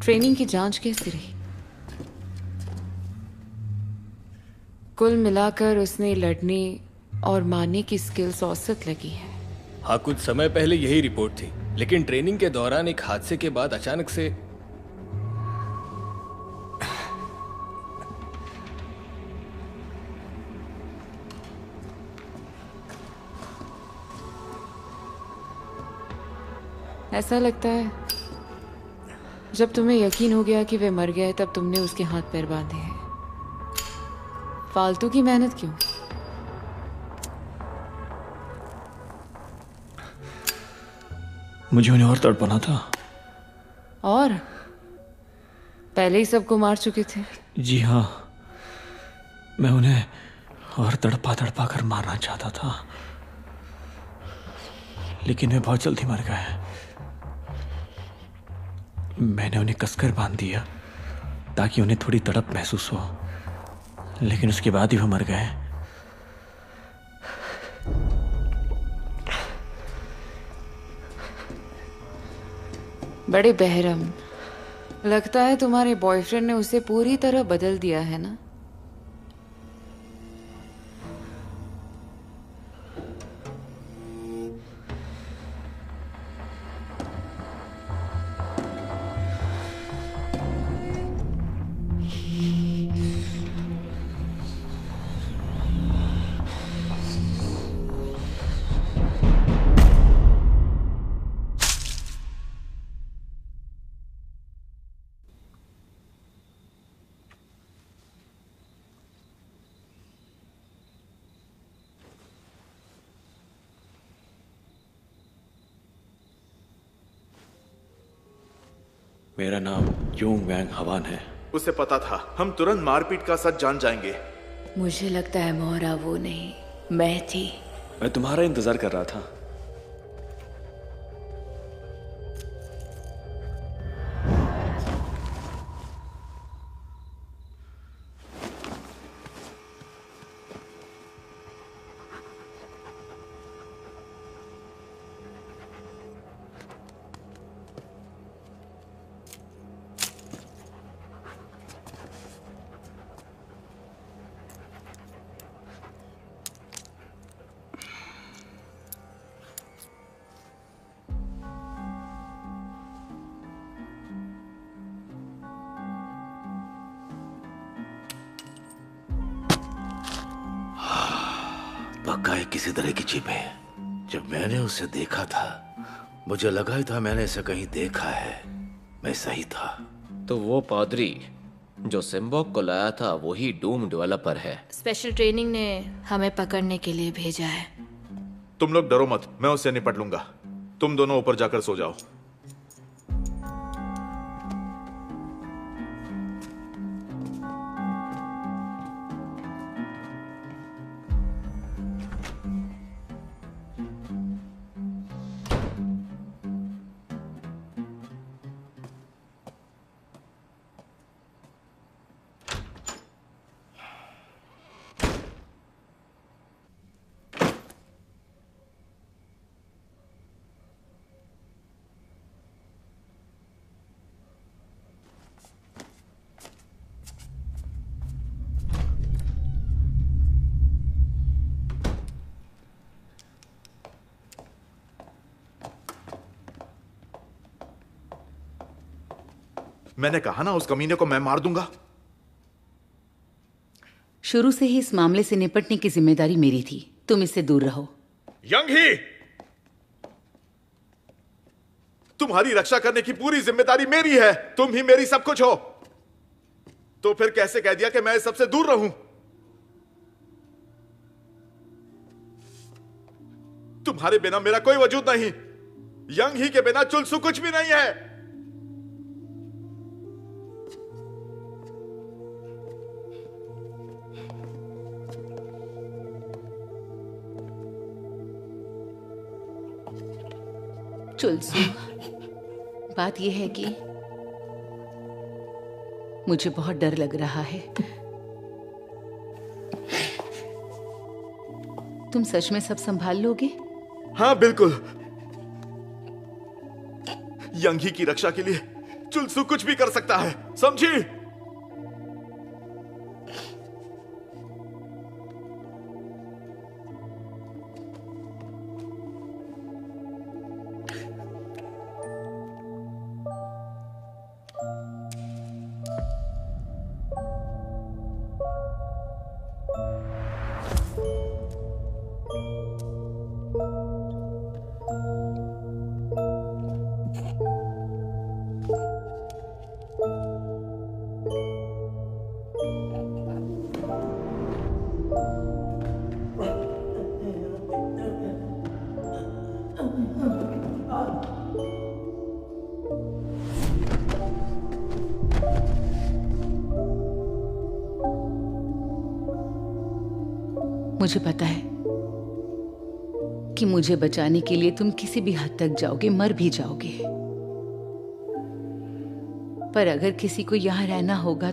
Training की जांच कैसी रही? कुल मिलाकर उसने लड़ने और मारने की स्किल्स औसत लगी है। हाँ, कुछ समय पहले यही रिपोर्ट थी, लेकिन ट्रेनिंग के दौरान एक हादसे के बाद अचानक से ऐसा लगता है जब तुम्हें यकीन हो गया कि वे मर गए तब तुमने उसके हाथ पैर बांधे हैं। फालतू की मेहनत क्यों? मुझे उन्हें और तड़पना था। और पहले ही सबको मार चुके थे। जी हाँ, मैं उन्हें और तड़पा तड़पा कर मारना चाहता था, लेकिन वे बहुत जल्दी मर गए। मैंने उन्हें कसकर बांध दिया ताकि उन्हें थोड़ी तड़प महसूस हो, लेकिन उसके बाद ही वो मर गए। बड़े बेहरम। लगता है तुम्हारे बॉयफ्रेंड ने उसे पूरी तरह बदल दिया है ना? मेरा नाम यूंग वैंग हवान है। उसे पता था हम तुरंत मारपीट का सच जान जाएंगे। मुझे लगता है मोहरा वो नहीं, मैं थी। मैं तुम्हारा इंतजार कर रहा था। पक्का है किसी तरह की चिप है। जब मैंने उसे देखा था मुझे लगा ही था मैंने इसे कहीं देखा है। मैं सही था। तो वो पादरी जो सिम्बॉक को लाया था वही डूम डेवलपर है। स्पेशल ट्रेनिंग ने हमें पकड़ने के लिए भेजा है। तुम लोग डरो मत, मैं उससे निपट लूंगा। तुम दोनों ऊपर जाकर सो जाओ। मैंने कहा ना उस कमीने को मैं मार दूंगा। शुरू से ही इस मामले से निपटने की जिम्मेदारी मेरी थी। तुम इससे दूर रहो। यंग ही, तुम्हारी रक्षा करने की पूरी जिम्मेदारी मेरी है। तुम ही मेरी सब कुछ हो। तो फिर कैसे कह दिया कि मैं इस सबसे दूर रहूं? तुम्हारे बिना मेरा कोई वजूद नहीं। यंग ही के बिना चुलसू कुछ भी नहीं है। चुलसू, बात यह है कि मुझे बहुत डर लग रहा है। तुम सच में सब संभाल लोगे? हाँ बिल्कुल। यंग ही की रक्षा के लिए चुलसू कुछ भी कर सकता है, समझी? मुझे पता है कि मुझे बचाने के लिए तुम किसी भी हद तक जाओगे, मर भी जाओगे। पर अगर किसी को यहां रहना होगा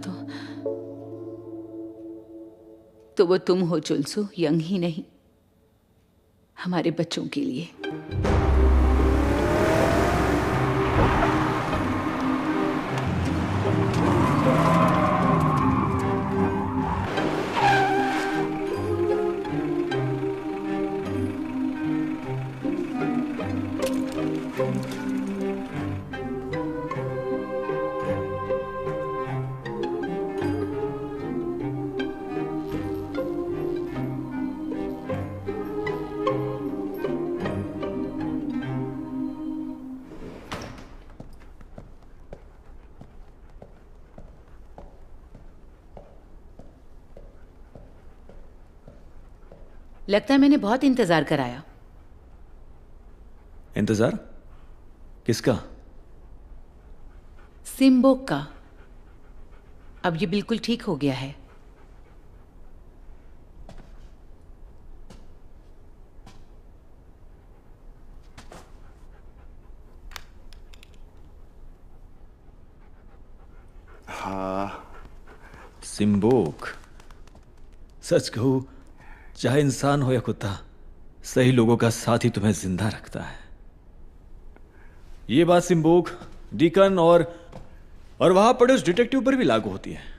तो वो तुम हो चुलसू, यंग ही नहीं, हमारे बच्चों के लिए। लगता है मैंने बहुत इंतजार कराया। इंतजार किसका? सिम्बोक का। अब ये बिल्कुल ठीक हो गया है। सिम्बोक, सच कहूं, चाहे इंसान हो या कुत्ता, सही लोगों का साथ ही तुम्हें जिंदा रखता है। ये बात सिम्बोक, डीकन और वहां पड़े उस डिटेक्टिव पर भी लागू होती है।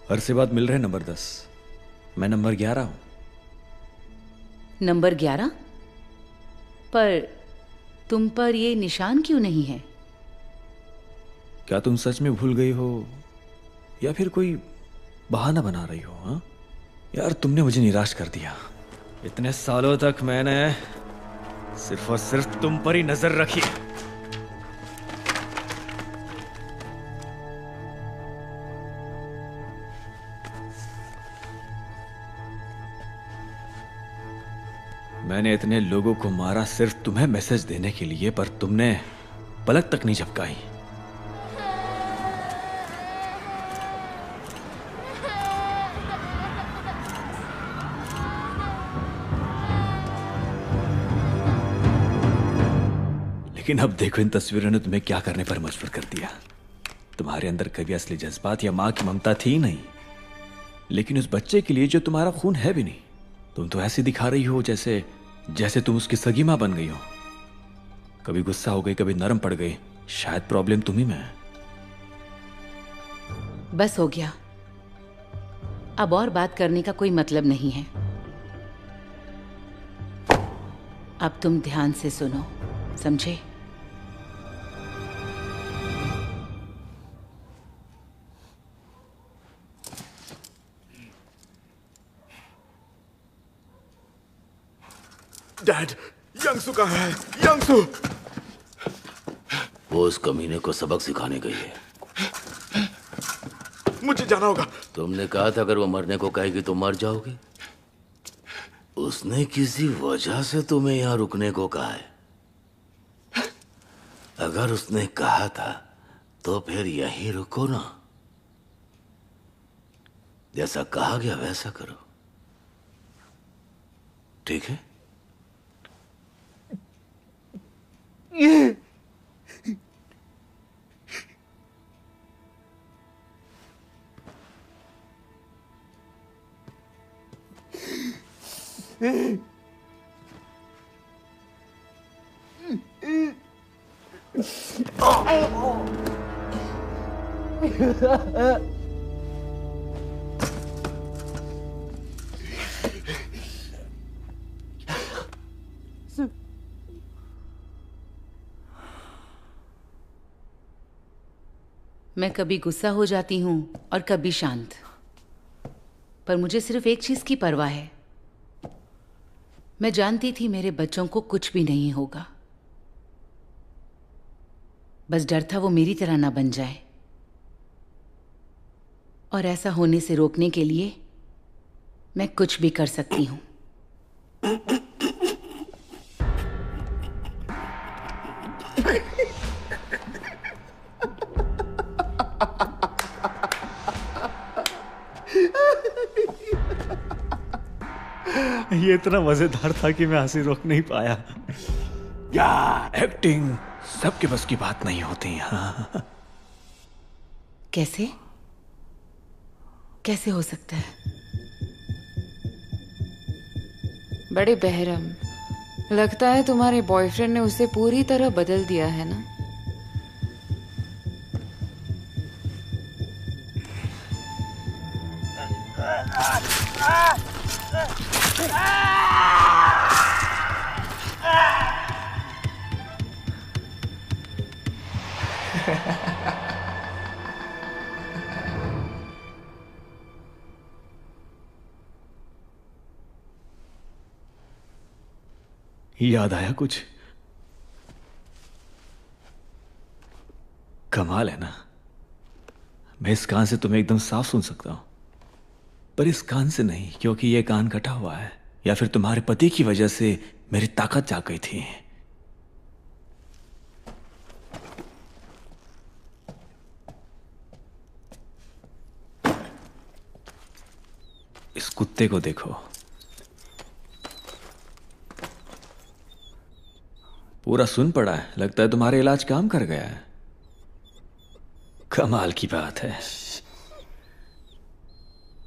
हर से बात मिल रहे हैं नंबर 10। मैं नंबर 11 हूं। नंबर 11? पर तुम पर ये निशान क्यों नहीं है? क्या तुम सच में भूल गई हो या फिर कोई बहाना बना रही हो? हाँ यार, तुमने मुझे निराश कर दिया। इतने सालों तक मैंने सिर्फ और सिर्फ तुम पर ही नजर रखी। मैंने इतने लोगों को मारा सिर्फ तुम्हें मैसेज देने के लिए, पर तुमने पलक तक नहीं झपकाई। लेकिन अब देखो, इन तस्वीरों ने तुम्हें क्या करने पर मजबूर कर दिया। तुम्हारे अंदर कभी असली जज्बात या मां की ममता थी नहीं, लेकिन उस बच्चे के लिए जो तुम्हारा खून है भी नहीं, तुम तो ऐसे दिखा रही हो जैसे तुम उसकी सगी मां बन गई हो। कभी गुस्सा हो गई, कभी नरम पड़ गई। शायद प्रॉब्लम तुम्ही में है। बस हो गया, अब और बात करने का कोई मतलब नहीं है। अब तुम ध्यान से सुनो, समझे? डैड, यंगसू कहाँ है? यंगसू! वो उस कमीने को सबक सिखाने गई है। मुझे जाना होगा। तुमने कहा था अगर वो मरने को कहेगी तो मर जाओगे। उसने किसी वजह से तुम्हें यहाँ रुकने को कहा है। अगर उसने कहा था तो फिर यहीं रुको ना। जैसा कहा गया वैसा करो, ठीक है? मैं कभी गुस्सा हो जाती हूँ और कभी शांत, पर मुझे सिर्फ एक चीज की परवाह है। मैं जानती थी मेरे बच्चों को कुछ भी नहीं होगा, बस डर था वो मेरी तरह ना बन जाए। और ऐसा होने से रोकने के लिए मैं कुछ भी कर सकती हूँ। ये इतना मजेदार था कि मैं हंसी रोक नहीं पाया। या एक्टिंग सबके बस की बात नहीं होती। हाँ। कैसे कैसे हो सकता है? बड़े बहरम, लगता है तुम्हारे बॉयफ्रेंड ने उसे पूरी तरह बदल दिया है ना? याद आया कुछ? कमाल है ना, मैं इस कान से तुम्हें एकदम साफ सुन सकता हूं, पर इस कान से नहीं, क्योंकि यह कान कटा हुआ है। या फिर तुम्हारे पति की वजह से मेरी ताकत जाग गई थी। इस कुत्ते को देखो, पूरा सुन पड़ा है। लगता है तुम्हारे इलाज काम कर गया है। कमाल की बात है,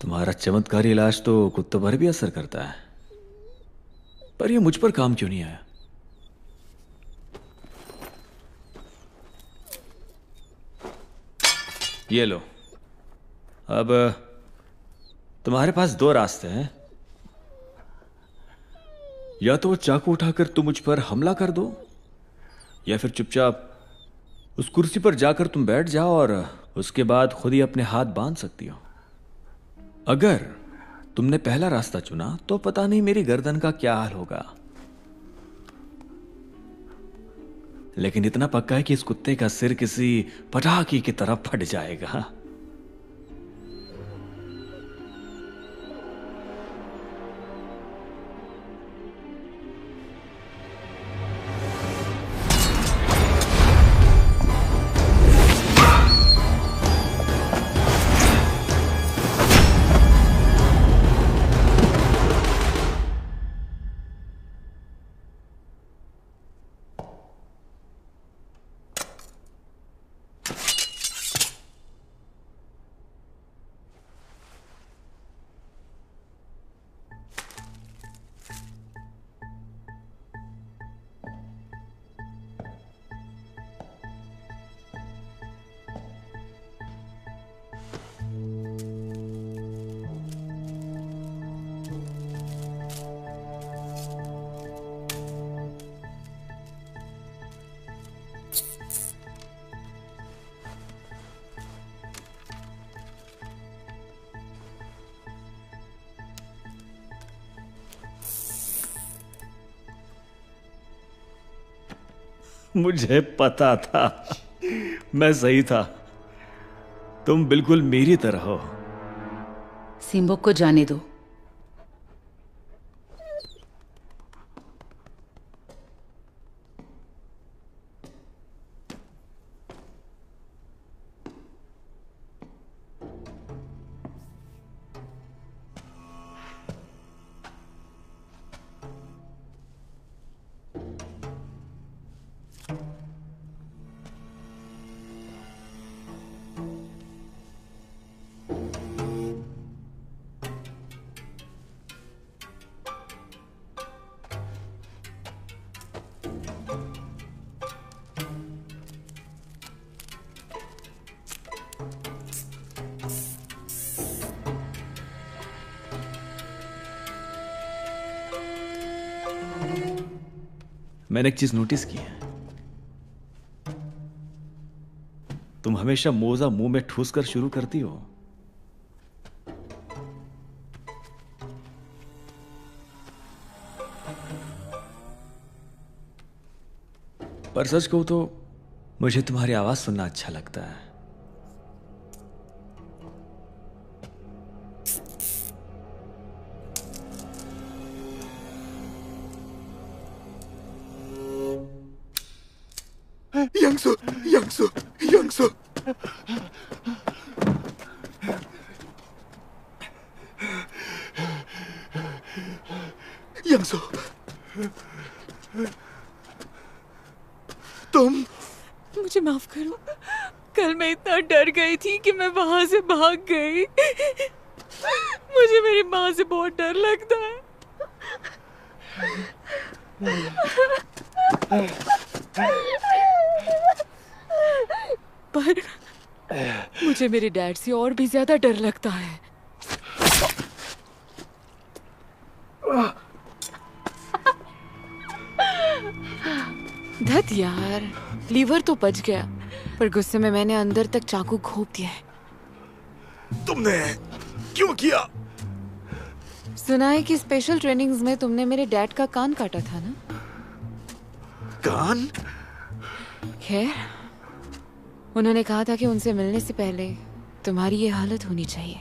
तुम्हारा चमत्कारी इलाज तो कुत्तों पर भी असर करता है। पर यह मुझ पर काम क्यों नहीं आया? ये लो। अब तुम्हारे पास दो रास्ते हैं। या तो वो चाकू उठाकर तुम मुझ पर हमला कर दो, या फिर चुपचाप उस कुर्सी पर जाकर तुम बैठ जाओ और उसके बाद खुद ही अपने हाथ बांध सकती हो। अगर तुमने पहला रास्ता चुना तो पता नहीं मेरी गर्दन का क्या हाल होगा, लेकिन इतना पक्का है कि इस कुत्ते का सिर किसी पटाखे की तरह फट जाएगा। मुझे पता था, मैं सही था। तुम बिल्कुल मेरी तरह हो। सिम्बो को जाने दो। मैंने एक चीज नोटिस की है, तुम हमेशा मोजा मुंह में ठूस कर शुरू करती हो। पर सच कहूं तो मुझे तुम्हारी आवाज सुनना अच्छा लगता है। यंगसु, यंगसु, यंगसु। यंगसु, तुम। मुझे माफ करो, कल मैं इतना डर गई थी कि मैं वहां से भाग गई। मुझे मेरी माँ से बहुत डर लगता है। पर मुझे मेरे डैड से और भी ज्यादा डर लगता है। धत यार, लीवर तो बच गया, पर गुस्से में मैंने अंदर तक चाकू घोंप दिया है। तुमने क्यों किया? सुना है कि स्पेशल ट्रेनिंग्स में तुमने मेरे डैड का कान काटा था ना? कान? खैर, उन्होंने कहा था कि उनसे मिलने से पहले तुम्हारी ये हालत होनी चाहिए।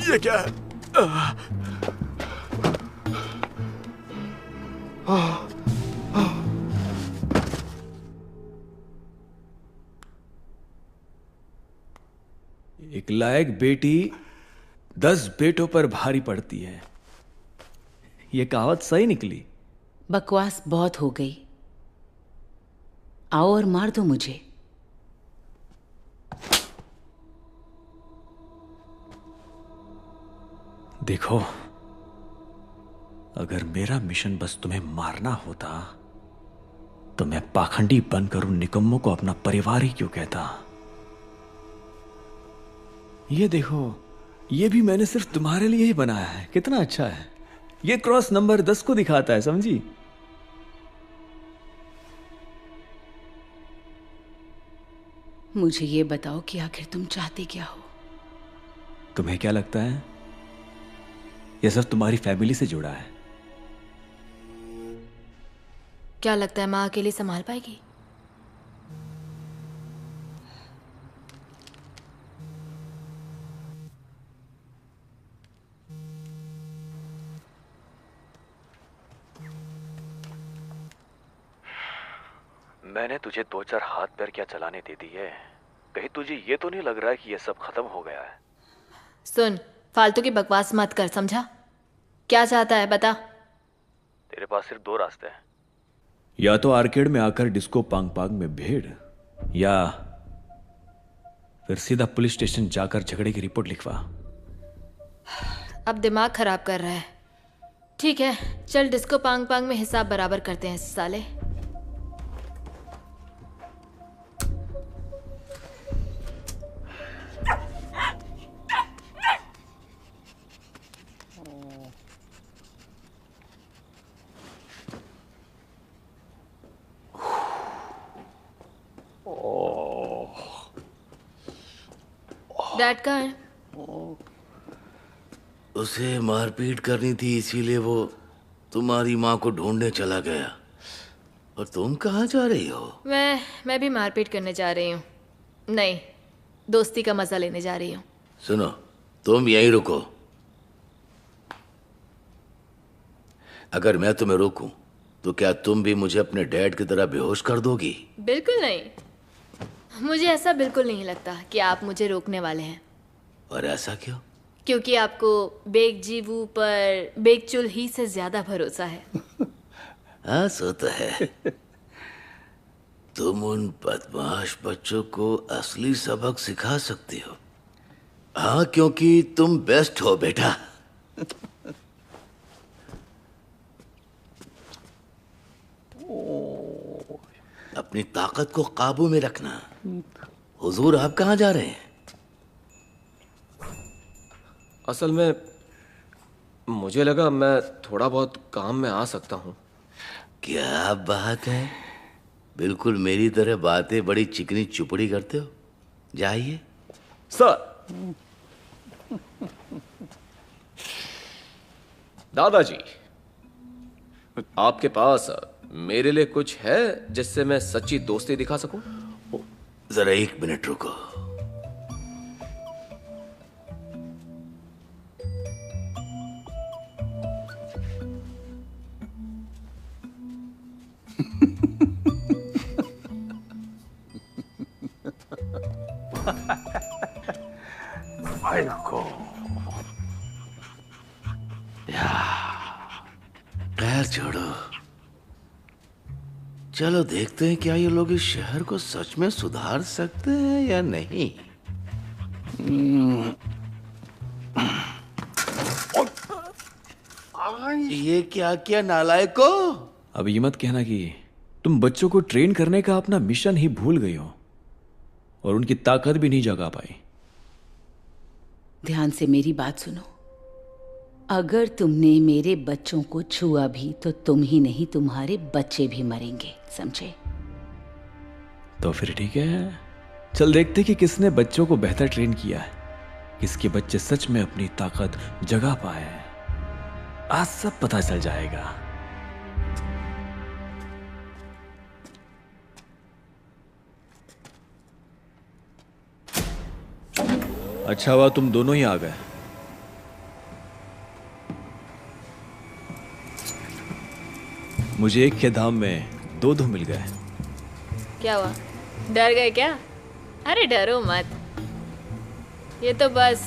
ये क्या है? एक लायक बेटी 10 बेटों पर भारी पड़ती है, ये कहावत सही निकली। बकवास बहुत हो गई, आओ और मार दो मुझे। देखो, अगर मेरा मिशन बस तुम्हें मारना होता तो मैं पाखंडी बनकर उन निकम्मों को अपना परिवार ही क्यों कहता। ये देखो, ये भी मैंने सिर्फ तुम्हारे लिए ही बनाया है। कितना अच्छा है। ये क्रॉस नंबर 10 को दिखाता है, समझी? मुझे ये बताओ कि आखिर तुम चाहते क्या हो? तुम्हें क्या लगता है यह सब तुम्हारी फैमिली से जुड़ा है? क्या लगता है माँ अकेले संभाल पाएगी? मैंने तुझे 2-4 हाथ पैर क्या चलाने दे दी है? कहीं तुझे ये तो नहीं लग रहा है कि यह सब खत्म हो गया है? सुन, फालतू की बकवास मत कर, समझा? क्या चाहता है बता। तेरे पास सिर्फ 2 रास्ते हैं, या तो आर्केड में आकर डिस्को पांग पांग में भीड़, या फिर सीधा पुलिस स्टेशन जाकर झगड़े की रिपोर्ट लिखवा। अब दिमाग खराब कर रहा है। ठीक है, चल डिस्को पांग पांग में हिसाब बराबर करते हैं साले। डैड कहाँ है? उसे मारपीट करनी थी, इसीलिए वो तुम्हारी माँ को ढूंढने चला गया। और तुम कहाँ जा रही हो? मैं भी मारपीट करने जा रही हूँ। नहीं, दोस्ती का मजा लेने जा रही हूँ। सुनो, तुम यहीं रुको। अगर मैं तुम्हें रोकूं तो क्या तुम भी मुझे अपने डैड की तरह बेहोश कर दोगी? बिल्कुल नहीं, मुझे ऐसा बिल्कुल नहीं लगता कि आप मुझे रोकने वाले हैं। और ऐसा क्यों? क्योंकि आपको बेगजीवू पर बेगचुल ही से ज्यादा भरोसा है। हाँ, सो तो है। तुम उन बदमाश बच्चों को असली सबक सिखा सकती हो। हाँ, क्योंकि तुम बेस्ट हो बेटा। अपनी ताकत को काबू में रखना। हुजूर, आप कहाँ जा रहे हैं? असल में मुझे लगा मैं थोड़ा बहुत काम में आ सकता हूँ। क्या बात है, बिल्कुल मेरी तरह बातें बड़ी चिकनी चुपड़ी करते हो। जाइए। सर। दादाजी, आपके पास मेरे लिए कुछ है जिससे मैं सच्ची दोस्ती दिखा सकूं? जरा 1 मिनट रुको। खैर छोड़ो, चलो देखते हैं क्या ये लोग इस शहर को सच में सुधार सकते हैं या नहीं। ये क्या किया नालायको? अब ये मत कहना कि तुम बच्चों को ट्रेन करने का अपना मिशन ही भूल गई हो और उनकी ताकत भी नहीं जगा पाई। ध्यान से मेरी बात सुनो। अगर तुमने मेरे बच्चों को छुआ भी तो तुम ही नहीं, तुम्हारे बच्चे भी मरेंगे, समझे? तो फिर ठीक है, चल देखते कि किसने बच्चों को बेहतर ट्रेन किया है, किसके बच्चे सच में अपनी ताकत जगा पाए हैं। आज सब पता चल जाएगा। अच्छा हुआ तुम दोनों ही आ गए। मुझे एक के दाम में 2 मिल गए। क्या हुआ, डर गए क्या? अरे डरो मत, ये तो बस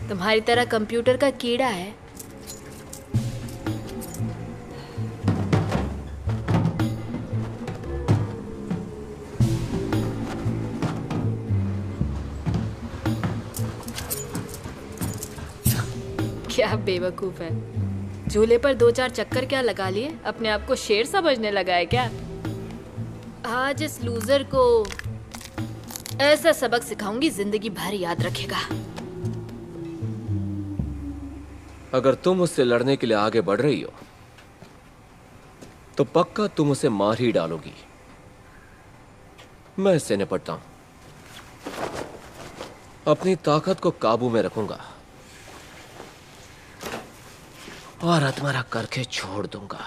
तुम्हारी तरह कंप्यूटर का कीड़ा है। क्या बेवकूफ है, झूले पर 2-4 चक्कर क्या लगा लिए, अपने आप को शेर समझने लगा है क्या? आज इस लूजर को ऐसा सबक सिखाऊंगी जिंदगी भर याद रखेगा। अगर तुम उससे लड़ने के लिए आगे बढ़ रही हो तो पक्का तुम उसे मार ही डालोगी। मैं इससे निपटता हूं, अपनी ताकत को काबू में रखूंगा और अधमरा करके छोड़ दूंगा।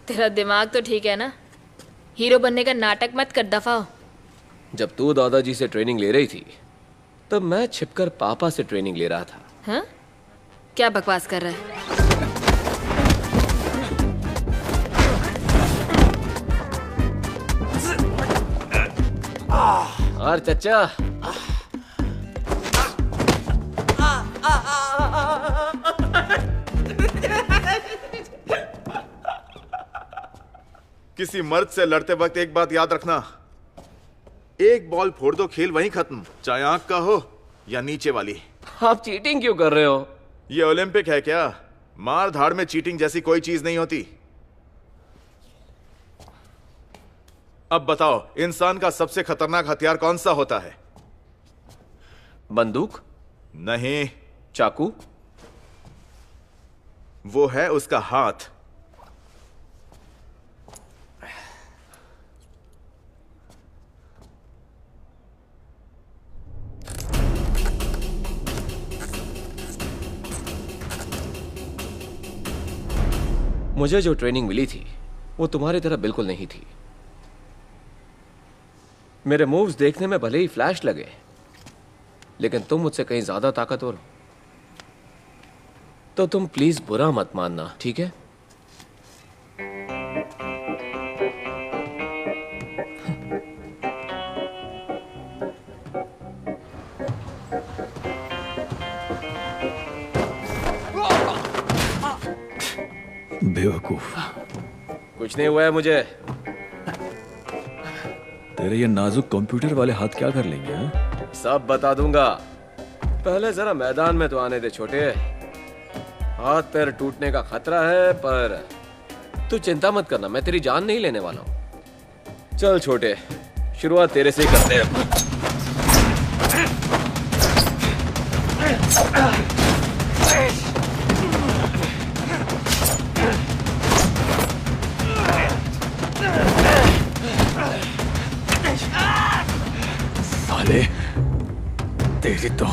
तेरा दिमाग तो ठीक है ना? हीरो बनने का नाटक मत कर, दफा हो। जब तू दादाजी से ट्रेनिंग ले रही थी तब मैं छिपकर पापा से ट्रेनिंग ले रहा था। हाँ? क्या बकवास कर रहा है? और चचा, किसी मर्द से लड़ते वक्त एक बात याद रखना, एक बॉल फोड़ दो, खेल वहीं खत्म, चाहे आंख का हो या नीचे वाली। आप चीटिंग क्यों कर रहे हो? ये ओलंपिक है क्या? मार धाड़ में चीटिंग जैसी कोई चीज नहीं होती। अब बताओ, इंसान का सबसे खतरनाक हथियार कौन सा होता है? बंदूक नहीं, चाकू? वो है उसका हाथ। मुझे जो ट्रेनिंग मिली थी वो तुम्हारी तरह बिल्कुल नहीं थी। मेरे मूव्स देखने में भले ही फ्लैश लगे, लेकिन तुम मुझसे कहीं ज्यादा ताकतवर हो। तो तुम प्लीज बुरा मत मानना, ठीक है? बेवकूफ। कुछ नहीं हुआ है मुझे। तेरे ये नाजुक कंप्यूटर वाले हाथ क्या कर लेंगे? हाँ? सब बता दूंगा, पहले जरा मैदान में तो आने दे छोटे। हाथ पैर टूटने का खतरा है, पर तू चिंता मत करना, मैं तेरी जान नहीं लेने वाला हूं। चल छोटे, शुरुआत तेरे से ही करते हैं। साले, तेरी तो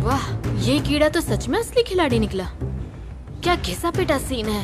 वाह, ये कीड़ा तो सच में असली खिलाड़ी निकला। क्या घिसा पिटा सीन है।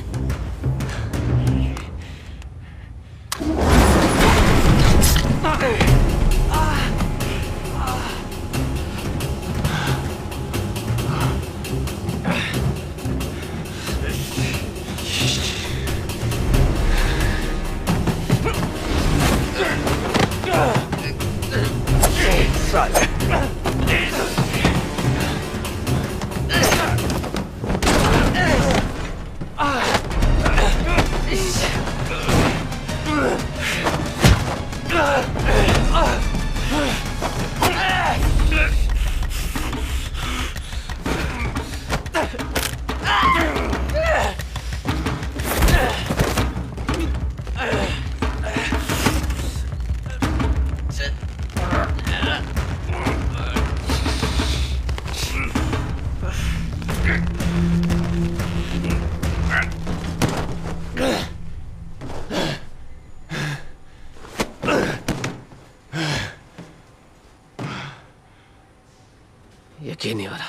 यकीन नहीं हो रहा,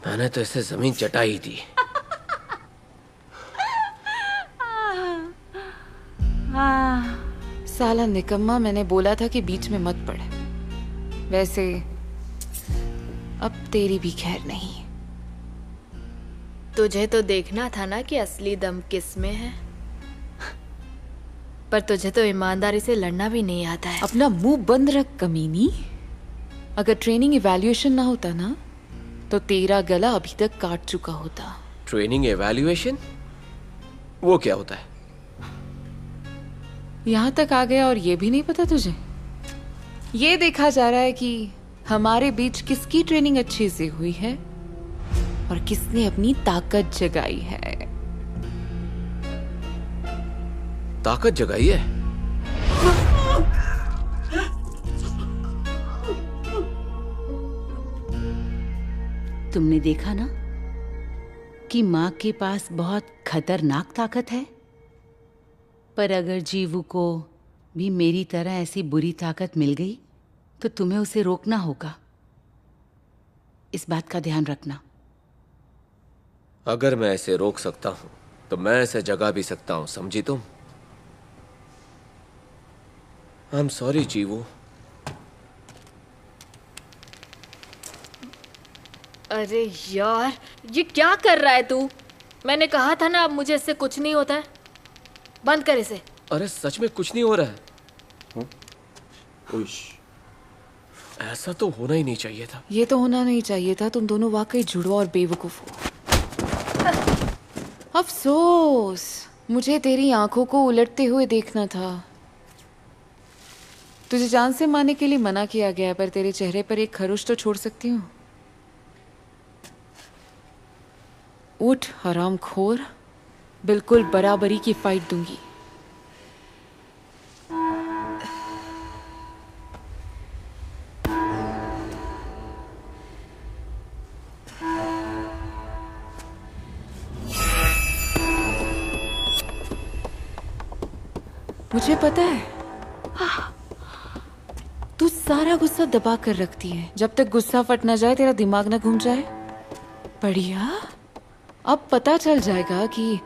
मैंने तो इसे जमीन चटाई थी। साला निकम्मा, मैंने बोला था कि बीच में मत पड़। वैसे अब तेरी भी खैर नहीं। तुझे तो देखना था ना कि असली दम किस में है। पर तुझे तो ईमानदारी से लड़ना भी नहीं आता है। अपना मुंह बंद रख कमीनी। अगर ट्रेनिंग इवैल्यूएशन ना होता ना तो तेरा गला अभी तक काट चुका होता। Training evaluation? वो क्या होता है? यहाँ तक आ गया और ये भी नहीं पता तुझे? ये देखा जा रहा है कि हमारे बीच किसकी ट्रेनिंग अच्छे से हुई है और किसने अपनी ताकत जगाई है। ताकत जगाई है? तुमने देखा ना कि माँ के पास बहुत खतरनाक ताकत है, पर अगर जीवू को भी मेरी तरह ऐसी बुरी ताकत मिल गई तो तुम्हें उसे रोकना होगा। इस बात का ध्यान रखना। अगर मैं इसे रोक सकता हूं तो मैं इसे जगा भी सकता हूं, समझी तुम? I am sorry Jiwoo. अरे यार, ये क्या कर रहा है तू? मैंने कहा था ना, अब मुझे इससे कुछ नहीं होता है। बंद कर इसे। अरे सच में कुछ नहीं हो रहा है। ऐसा तो होना ही नहीं चाहिए था। ये तो होना नहीं चाहिए था। तुम दोनों वाकई जुड़वा और बेवकूफ हो। अफसोस, मुझे तेरी आंखों को उलटते हुए देखना था। तुझे जान से मारने के लिए मना किया गया है, पर तेरे चेहरे पर एक खरोश तो छोड़ सकती हूँ। उठ हरामखोर, बिल्कुल बराबरी की फाइट दूंगी। मुझे पता है तू सारा गुस्सा दबा कर रखती है। जब तक गुस्सा फट ना जाए, तेरा दिमाग ना घूम जाए। बढ़िया, अब पता चल जाएगा कि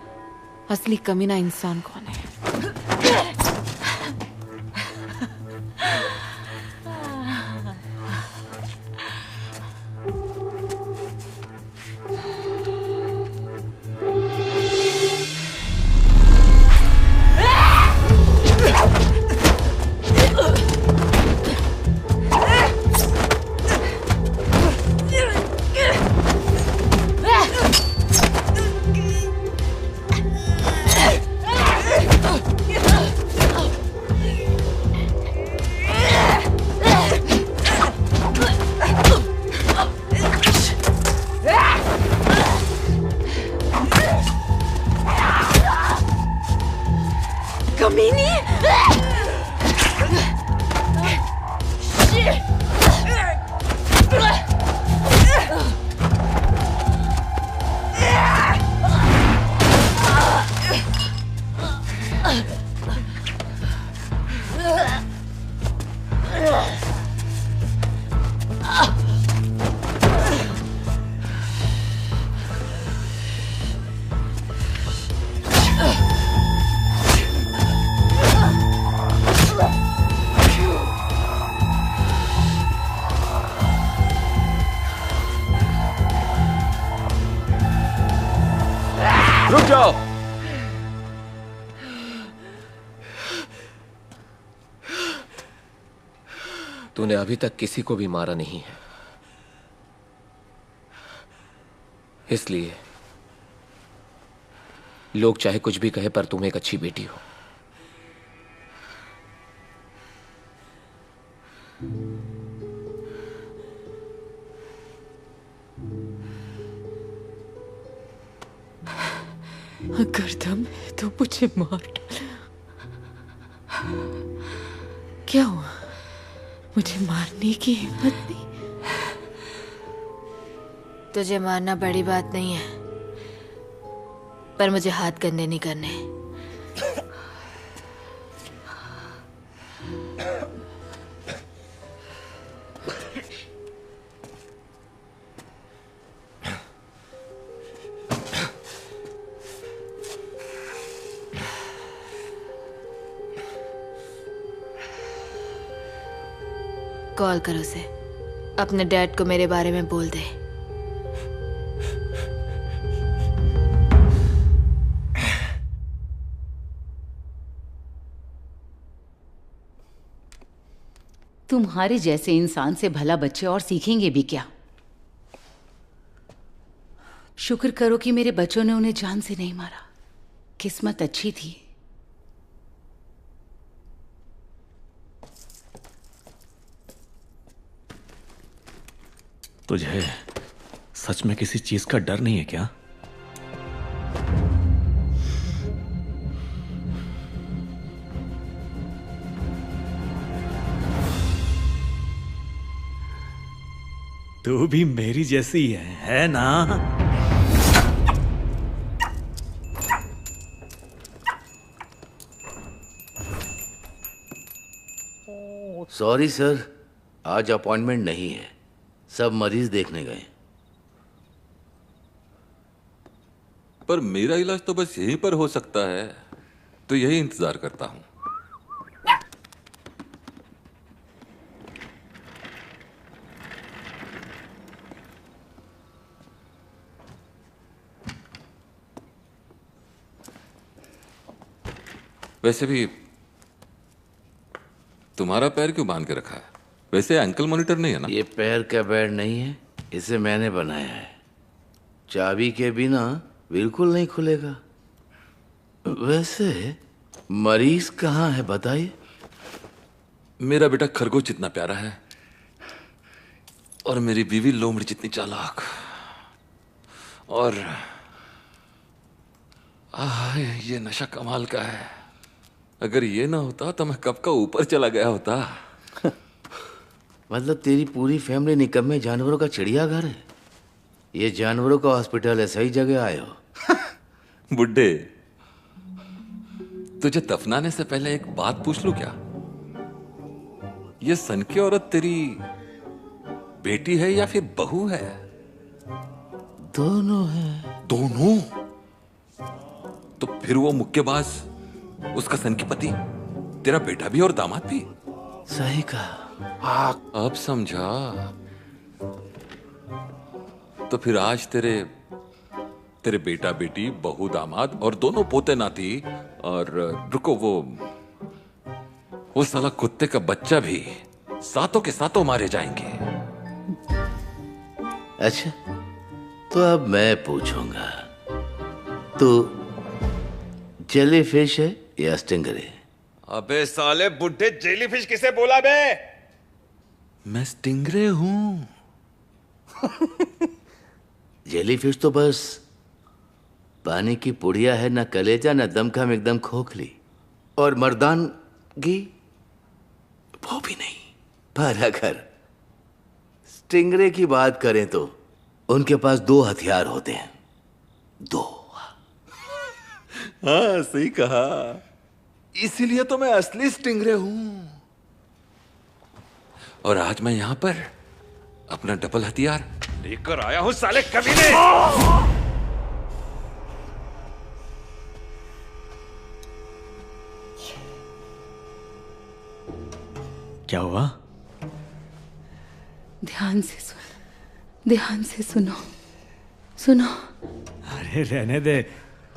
असली कमीना इंसान कौन है। रुक जाओ। तूने अभी तक किसी को भी मारा नहीं है, इसलिए लोग चाहे कुछ भी कहे पर तुम एक अच्छी बेटी हो। अगर दम है तो मुझे मार डाल। क्या हुआ? मुझे मारने की हिम्मत नहीं? तुझे मारना बड़ी बात नहीं है, पर मुझे हाथ गंदे नहीं करने। कॉल कर उसे, अपने डैड को मेरे बारे में बोल दे। तुम्हारे जैसे इंसान से भला बच्चे और सीखेंगे भी क्या? शुक्र करो कि मेरे बच्चों ने उन्हें जान से नहीं मारा। किस्मत अच्छी थी। तुझे सच में किसी चीज का डर नहीं है क्या? तू भी मेरी जैसी है ना? सॉरी सर, आज अपॉइंटमेंट नहीं है, सब मरीज देखने गए। पर मेरा इलाज तो बस यहीं पर हो सकता है, तो यही इंतजार करता हूं। वैसे भी तुम्हारा पैर क्यों बांध के रखा है? वैसे एंकल मॉनिटर नहीं है ना? ये पैर का बेड नहीं है, इसे मैंने बनाया है। चाबी के बिना बिल्कुल नहीं खुलेगा। वैसे मरीज कहाँ है बताइए? मेरा बेटा खरगोश जितना प्यारा है और मेरी बीवी लोमड़ी जितनी चालाक। और ये नशा कमाल का है। अगर ये ना होता तो मैं कब का ऊपर चला गया होता। मतलब तेरी पूरी फैमिली निकम्मे जानवरों का चिड़ियाघर है? ये जानवरों का हॉस्पिटल है, सही जगह आए हो। बुड्ढे, तुझे दफनाने से पहले एक बात पूछ लूं क्या? ये सन की औरत तेरी बेटी है या फिर बहू है? दोनों है। दोनों? तो फिर वो मुक्केबाज, उसका सन की पति, तेरा बेटा भी और दामाद भी? सही कहा। अब समझा। तो फिर आज तेरे बेटा बेटी, बहू दामाद और दोनों पोते नाती, और रुको, वो साला कुत्ते का बच्चा भी सातों के सातों मारे जाएंगे। अच्छा, तो अब मैं पूछूंगा, तो जेलीफिश है या स्टिंगरे? अबे साले बुड्ढे, जेलीफिश किसे बोला बे? मैं स्टिंगरे हूं। जेलीफिश तो बस पानी की पुड़िया है, ना कलेजा ना दमखम, एकदम खोखली। और मर्दानगी वो भी नहीं। पर अगर स्टिंगरे की बात करें तो उनके पास 2 हथियार होते हैं। 2। हाँ, सही कहा। इसीलिए तो मैं असली स्टिंगरे हूं। और आज मैं यहां पर अपना डबल हथियार लेकर आया हूं साले कमीने। क्या हुआ? ध्यान से सुनो, ध्यान से सुनो। सुनो। अरे रहने दे,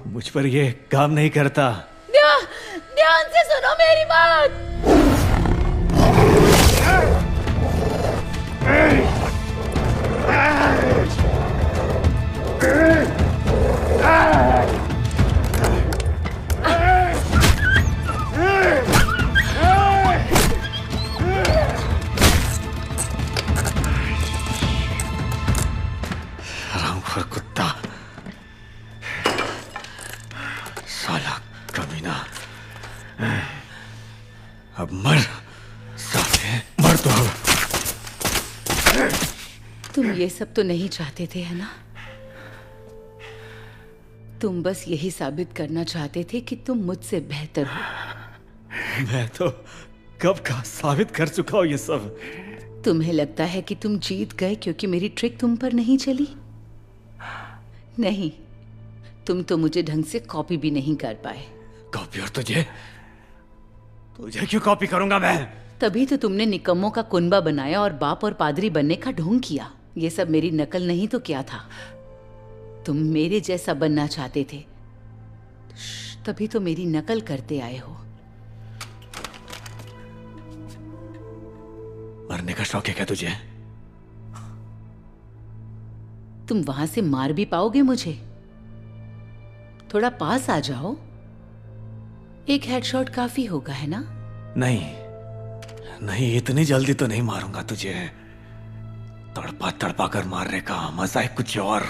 मुझ पर ये काम नहीं करता। ध्यान से सुनो मेरी बात। हरामखोर कुत्ता, साला कमीना। अब मर साले, मर तो अब। तुम ये सब तो नहीं चाहते थे, है ना? तुम बस यही साबित करना चाहते थे कि तुम मुझसे बेहतर हो। मैं तो कब का साबित कर चुका हूं ये सब। तुम्हें लगता है कि तुम जीत गए क्योंकि मेरी ट्रिक तुम पर नहीं चली? नहीं, तुम तो मुझे ढंग से कॉपी भी नहीं कर पाए। कॉपी? और तुझे क्यों कॉपी करूंगा मैं? तभी तो तुमने निकम्मों का कुनबा बनाया और बाप और पादरी बनने का ढोंग किया। ये सब मेरी नकल नहीं तो क्या था? तुम मेरे जैसा बनना चाहते थे, तभी तो मेरी नकल करते आए हो। मरने का शौक है क्या तुझे? तुम वहां से मार भी पाओगे मुझे? थोड़ा पास आ जाओ, एक हेडशॉट काफी होगा, है ना? नहीं, इतनी जल्दी तो नहीं मारूंगा तुझे। तड़पा तड़पा कर मारने का मजा है कुछ और।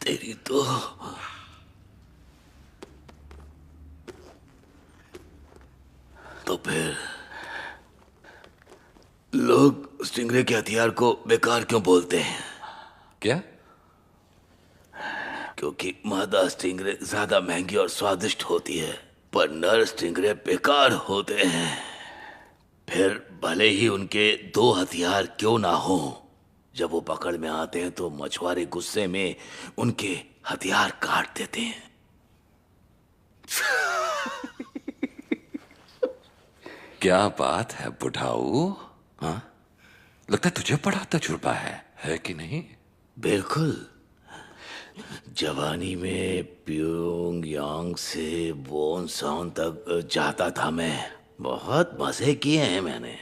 तेरी तो फिर लोग स्टिंगरे के हथियार को बेकार क्यों बोलते हैं? क्या? क्योंकि मादा स्टिंगरे ज्यादा महंगी और स्वादिष्ट होती है, पर नर स्टिंगरे बेकार होते हैं। फिर भले ही उनके दो हथियार क्यों ना हो, जब वो पकड़ में आते हैं तो मछुआरे गुस्से में उनके हथियार काट देते हैं। क्या बात है बुढ़ाऊ? हाँ, लगता है तुझे बड़ा तजुर्बा है कि नहीं? बिल्कुल। जवानी में प्योंगयांग से वोनसांग तक जाता था मैं। बहुत मजे किए हैं मैंने।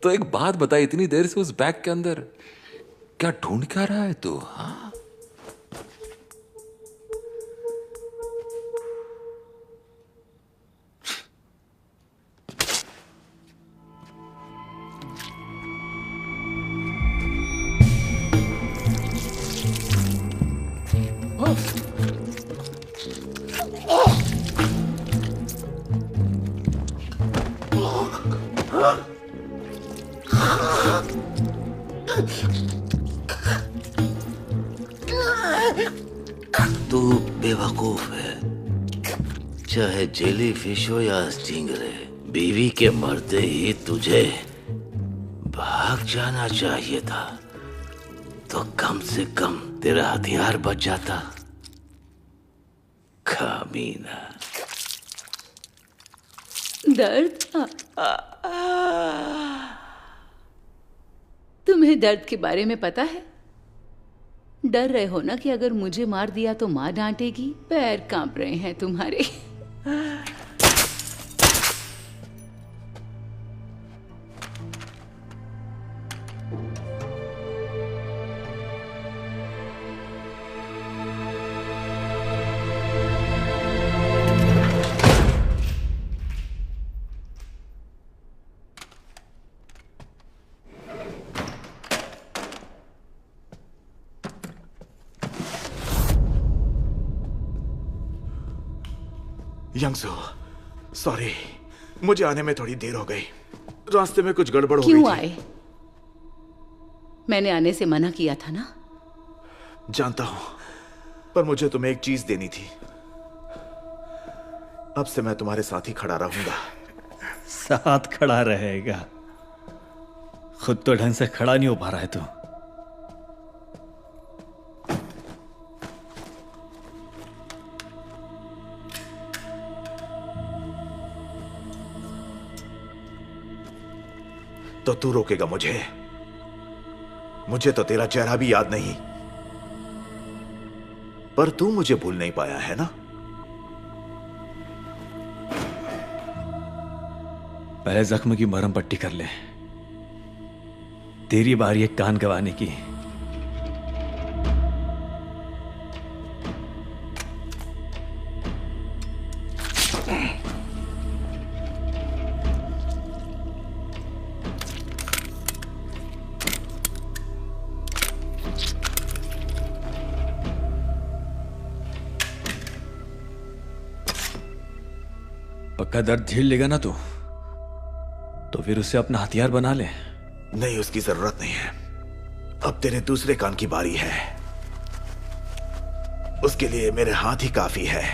तो एक बात बता, इतनी देर से उस बैग के अंदर क्या ढूंढ क्या रहा है तू? हाँ? तू बेवकूफ है। चाहे जेली फिश हो या स्टिंगरे, बीवी के मरते ही तुझे भाग जाना चाहिए था, तो कम से कम तेरा हथियार बच जाता। खामीना। दर्द? तुम्हें दर्द के बारे में पता है? डर रहे हो ना कि अगर मुझे मार दिया तो माँ डांटेगी? पैर कांप रहे हैं तुम्हारे। यंगसो, सॉरी, मुझे आने में थोड़ी देर हो गई। रास्ते में कुछ गड़बड़ हो गई क्यों थी। आए? मैंने आने से मना किया था ना? जानता हूं, पर मुझे तुम्हें एक चीज देनी थी। अब से मैं तुम्हारे साथ ही खड़ा रहूंगा। साथ खड़ा रहेगा? खुद तो ढंग से खड़ा नहीं हो पा रहा है तू। तो तू रोकेगा मुझे? मुझे तो तेरा चेहरा भी याद नहीं, पर तू मुझे भूल नहीं पाया है ना? पहले जख्म की मरहम पट्टी कर ले। तेरी बारी एक कान गंवाने की। पक्का दर्द झेल लेगा ना तू? तो फिर उसे अपना हथियार बना ले। नहीं, उसकी जरूरत नहीं है। अब तेरे दूसरे कान की बारी है। उसके लिए मेरे हाथ ही काफी है।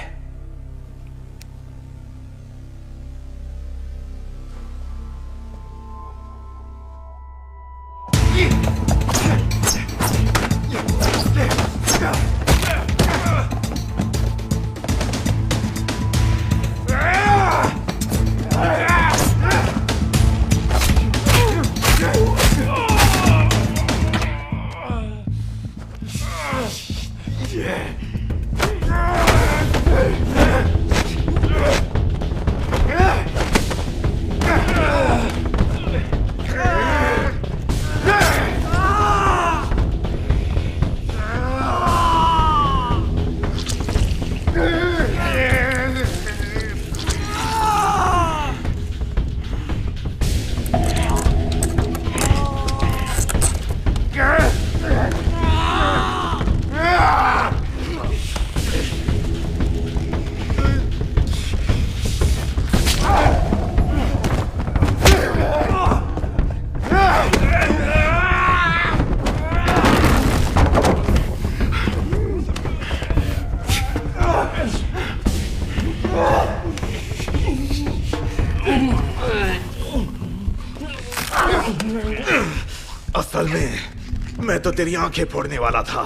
असल में मैं तो तेरी आंखें फोड़ने वाला था,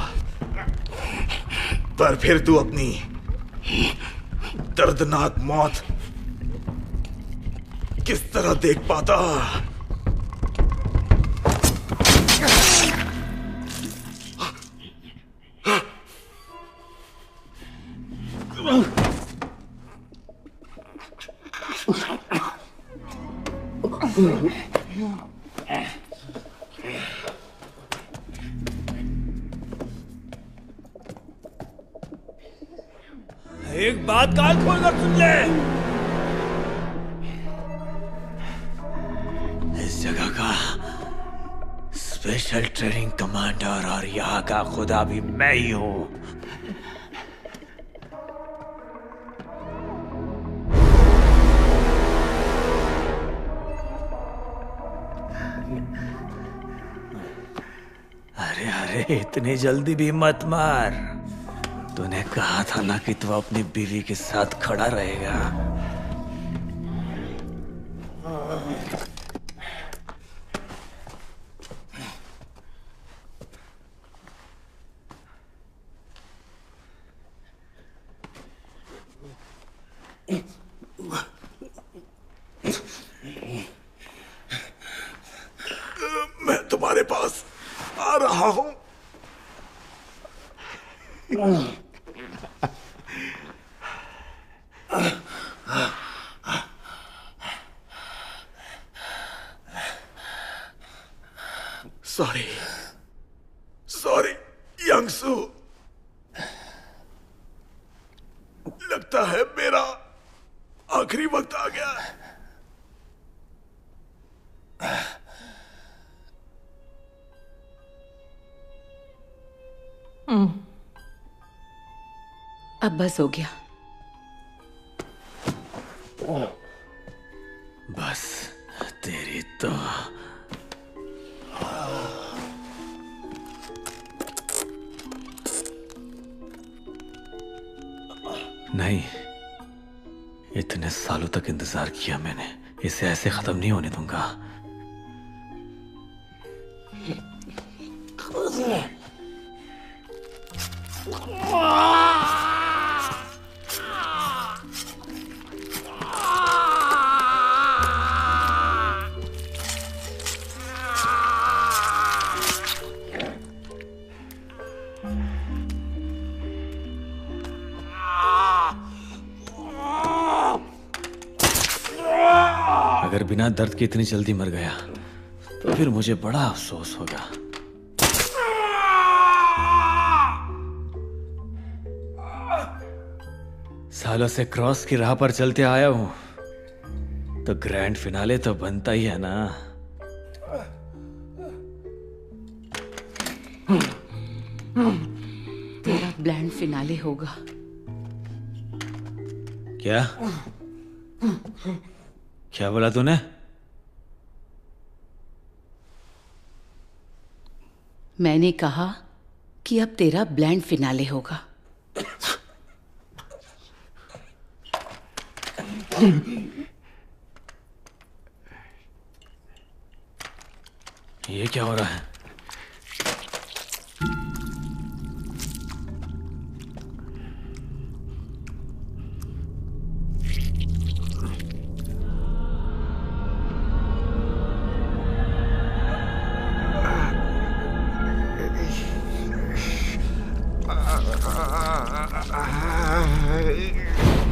पर फिर तू अपनी दर्दनाक मौत किस तरह देख पाता? एक बात कान खोलकर सुन ले। इस जगह का स्पेशल ट्रेनिंग कमांडर और यहाँ का खुदा भी मैं ही हूँ। अरे अरे, इतनी जल्दी भी मत मार। तूने कहा था ना कि तू अपनी बीवी के साथ खड़ा रहेगा। मैं तुम्हारे पास आ रहा हूं। सॉरी सॉरी यंगसू, लगता है मेरा आखिरी वक्त आ गया। अब बस हो गया। बस तेरी तो नहीं, इतने सालों तक इंतजार किया मैंने, इसे ऐसे खत्म नहीं होने दूंगा। अगर बिना दर्द के इतनी जल्दी मर गया तो फिर मुझे बड़ा अफसोस होगा। सालों से क्रॉस की राह पर चलते आया हूं, तो ग्रैंड फिनाले तो बनता ही है ना। तेरा ग्रैंड फिनाले होगा। क्या क्या बोला तूने? मैंने कहा कि अब तेरा ग्रैंड फिनाले होगा। ये क्या हो रहा है?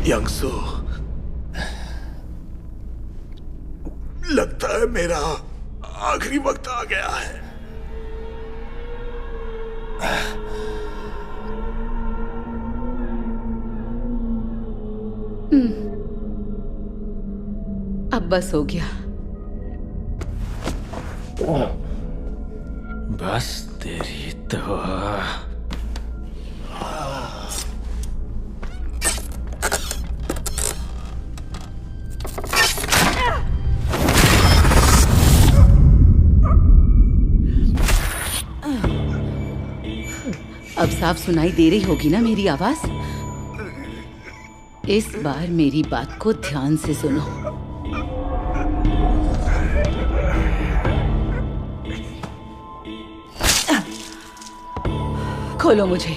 यंगसू, लगता है मेरा आखिरी वक्त आ गया है। अब बस हो गया। बस तेरी तो। अब साफ सुनाई दे रही होगी ना मेरी आवाज? इस बार मेरी बात को ध्यान से सुनो। खोलो मुझे।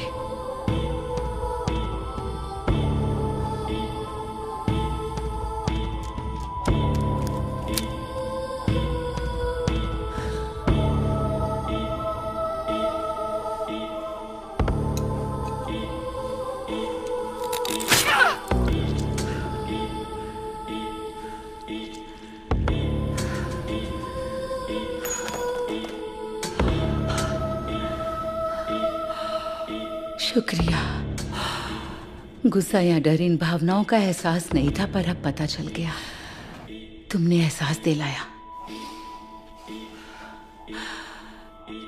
शुक्रिया। गुस्सा या डर इन भावनाओं का एहसास नहीं था, पर अब पता चल गया। तुमने एहसास दिलाया।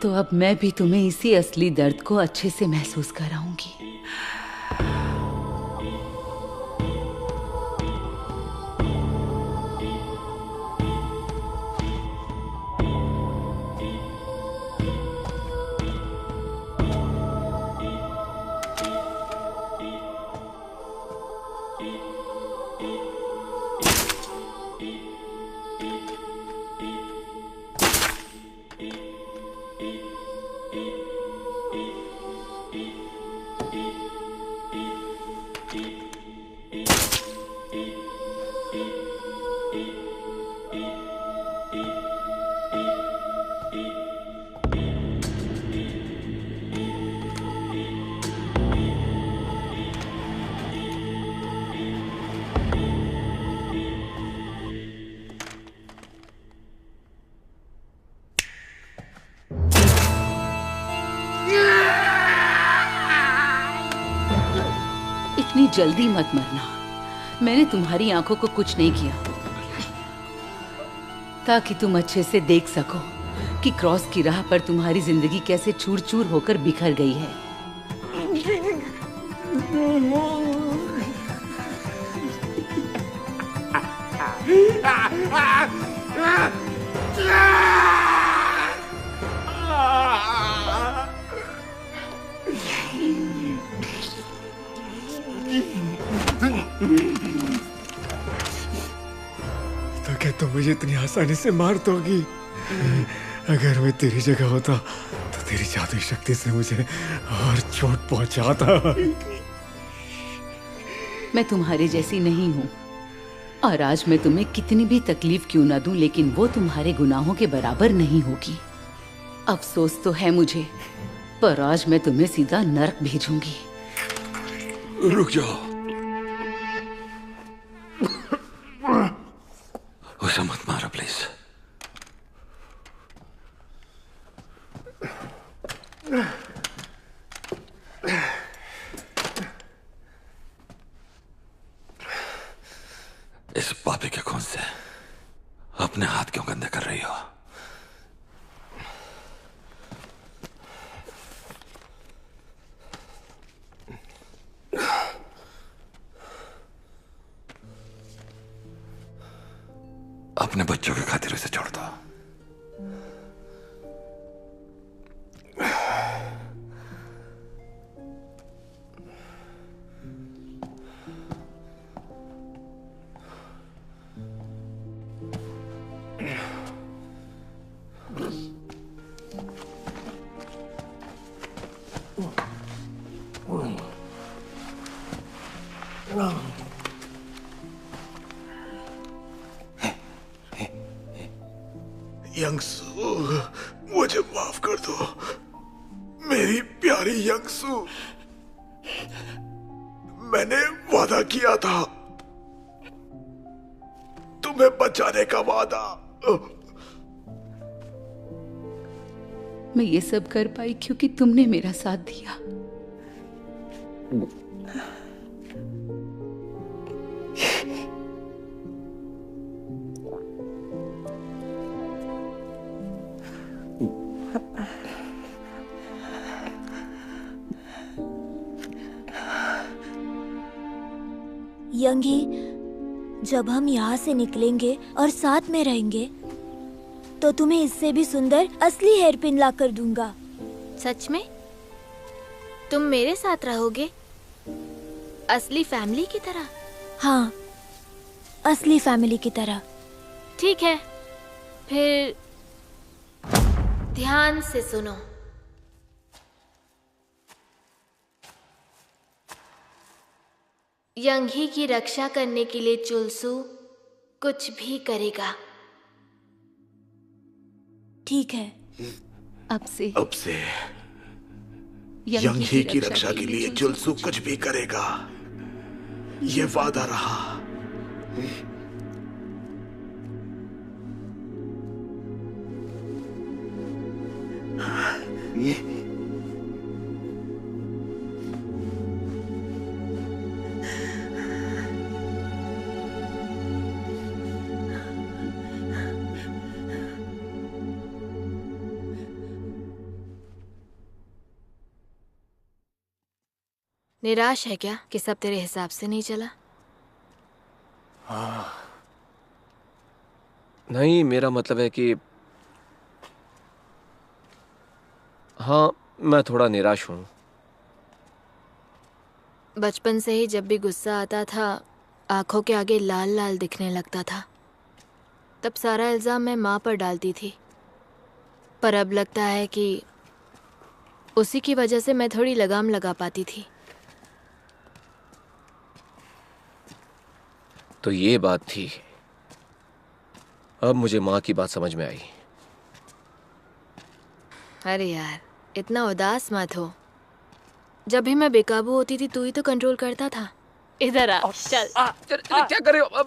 तो अब मैं भी तुम्हें इसी असली दर्द को अच्छे से महसूस कराऊंगी। इतनी जल्दी मत मरना। मैंने तुम्हारी आंखों को कुछ नहीं किया, ताकि तुम अच्छे से देख सको कि क्रॉस की राह पर तुम्हारी जिंदगी कैसे चूर चूर होकर बिखर गई है। तो क्या तुम मुझे इतनी आसानी से मार दोगी? अगर मैं तेरी जगह होता तो तेरी जादुई शक्ति से मुझे और चोट पहुंचाता। मैं तुम्हारे जैसी नहीं हूँ, और आज मैं तुम्हें कितनी भी तकलीफ क्यों ना दूं, लेकिन वो तुम्हारे गुनाहों के बराबर नहीं होगी। अफसोस तो है मुझे, पर आज मैं तुम्हें सीधा नरक भेजूंगी। रुक जाओ, उसे मत मार। इस पापी के खून से अपने हाथ क्यों गंदे कर रही हो? अपने बच्चों की खातिर उसे छोड़ दो। यंगसू, मुझे माफ कर दो मेरी प्यारी यंगसू। मैंने वादा किया था, तुम्हें बचाने का वादा। मैं ये सब कर पाई क्योंकि तुमने मेरा साथ दिया। यंगी, जब हम यहाँ से निकलेंगे और साथ में रहेंगे तो तुम्हें इससे भी सुंदर असली हेयरपिन ला कर दूंगा। सच में? तुम मेरे साथ रहोगे असली फैमिली की तरह? हाँ, असली फैमिली की तरह। ठीक है, फिर ध्यान से सुनो। यंगी की रक्षा करने के लिए चुलसू कुछ भी करेगा। ठीक है। अब से यंगी की रक्षा के लिए चुलसू कुछ भी करेगा, ये वादा रहा। निराश है क्या कि सब तेरे हिसाब से नहीं चला? नहीं, मेरा मतलब है कि हाँ, मैं थोड़ा निराश हूँ। बचपन से ही जब भी गुस्सा आता था आंखों के आगे लाल लाल दिखने लगता था। तब सारा इल्जाम मैं माँ पर डालती थी, पर अब लगता है कि उसी की वजह से मैं थोड़ी लगाम लगा पाती थी। तो ये बात थी। अब मुझे माँ की बात समझ में आई। अरे यार, इतना उदास मत हो। जब भी मैं बेकाबू होती थी तू ही तो कंट्रोल करता था। इधर आ, चल। क्या कर रहे हो अब?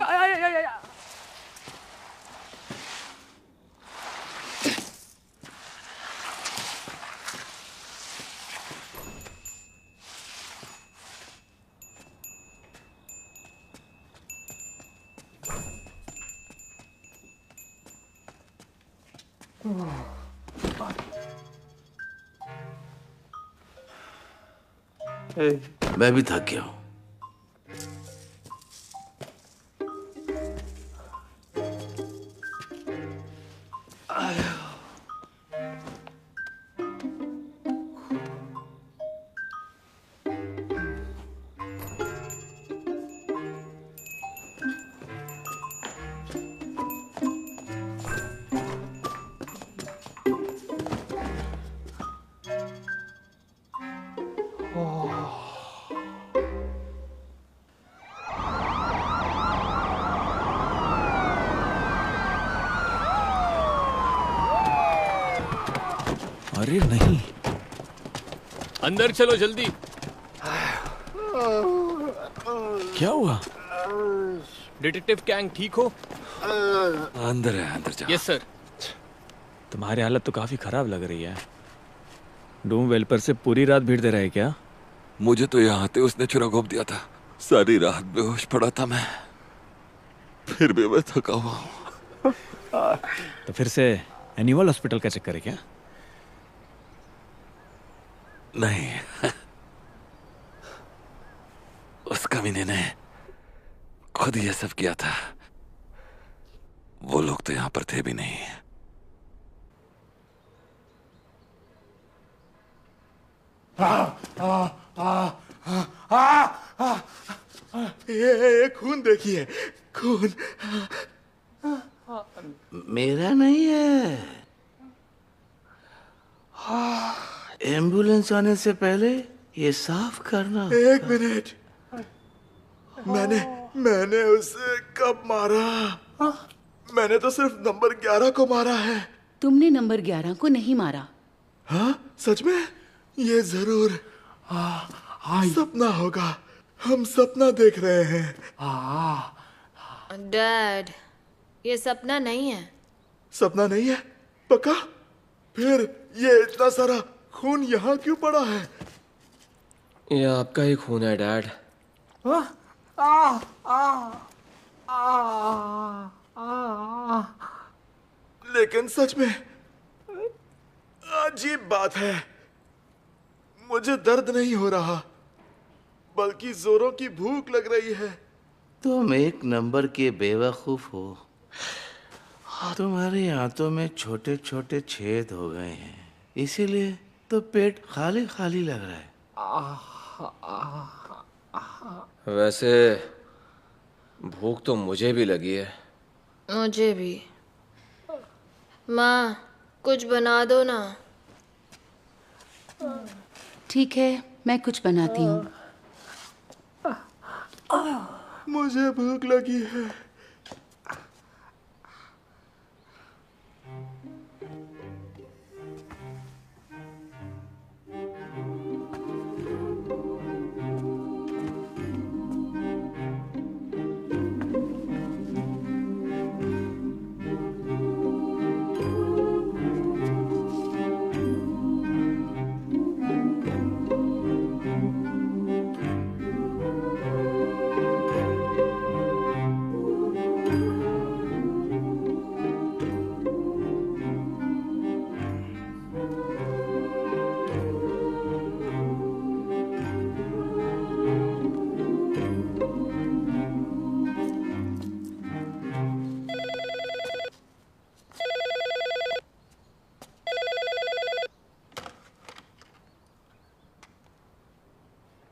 मैं भी थक गया हूँ। अरे नहीं, अंदर चलो जल्दी। क्या हुआ? डिटेक्टिव कैंग ठीक हो? अंदर है, अंदर जाओ। Yes sir. तुम्हारी हालत तो काफी खराब लग रही है। डूम वेलपर से पूरी रात भीड़ दे रहे हैं क्या? मुझे तो यहाँ आते उसने छुरा घोंप दिया था। सारी रात बेहोश पड़ा था मैं। फिर भी मैं थका हुआ हूँ। तो फिर से एनिमल हॉस्पिटल का चक्कर है क्या? नहीं, उस कमीने ने खुद ये सब किया था। वो लोग तो यहां पर थे भी नहीं। ये खून देखिए, खून। मेरा नहीं है। एम्बुलेंस आने से पहले ये साफ करना। एक मिनट, मैंने उसे कब मारा? मैंने तो सिर्फ नंबर 11 को मारा है। तुमने नंबर 11 को नहीं मारा। हाँ, सच में? ये जरूर सपना होगा। हम सपना देख रहे हैं। डैड, ये सपना नहीं है। सपना नहीं है? पक्का? फिर ये इतना सारा खून यहाँ क्यों पड़ा है? ये आपका ही खून है डैड। लेकिन सच में अजीब बात है, मुझे दर्द नहीं हो रहा, बल्कि जोरों की भूख लग रही है। तुम एक नंबर के बेवकूफ हो। तुम्हारी आंतों में छोटे छोटे छेद हो गए हैं, इसीलिए तो पेट खाली खाली लग रहा है। वैसे भूख तो मुझे भी लगी है। मुझे भी। माँ, कुछ बना दो ना। ठीक है, मैं कुछ बनाती हूँ। मुझे भूख लगी है।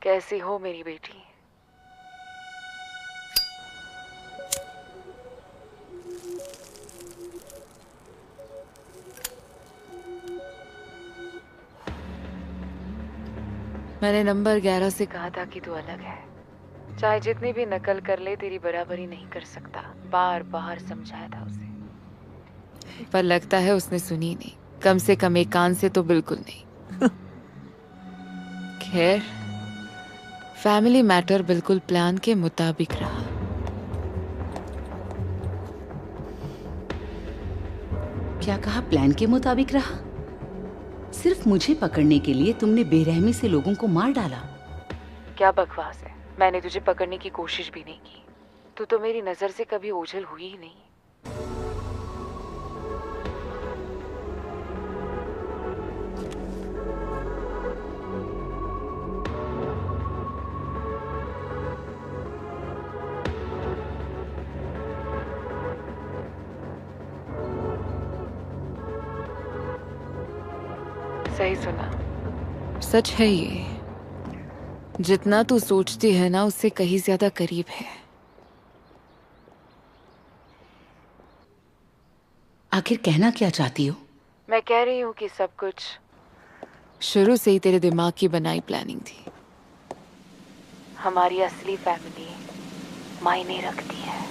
कैसी हो मेरी बेटी? मैंने नंबर 11 से कहा था कि तू अलग है। चाहे जितनी भी नकल कर ले, तेरी बराबरी नहीं कर सकता। बार बार समझाया था उसे, पर लगता है उसने सुनी नहीं। कम से कम एक कान से तो बिल्कुल नहीं। खैर, फैमिली मैटर बिल्कुल प्लान के मुताबिक रहा। क्या कहा? प्लान के मुताबिक रहा? सिर्फ मुझे पकड़ने के लिए तुमने बेरहमी से लोगों को मार डाला। क्या बकवास है? मैंने तुझे पकड़ने की कोशिश भी नहीं की। तू तो मेरी नजर से कभी ओझल हुई ही नहीं। सही सुना, सच है ये। जितना तू सोचती है ना, उससे कहीं ज्यादा करीब है। आखिर कहना क्या चाहती हो? मैं कह रही हूँ कि सब कुछ शुरू से ही तेरे दिमाग की बनाई प्लानिंग थी। हमारी असली फैमिली मायने रखती है।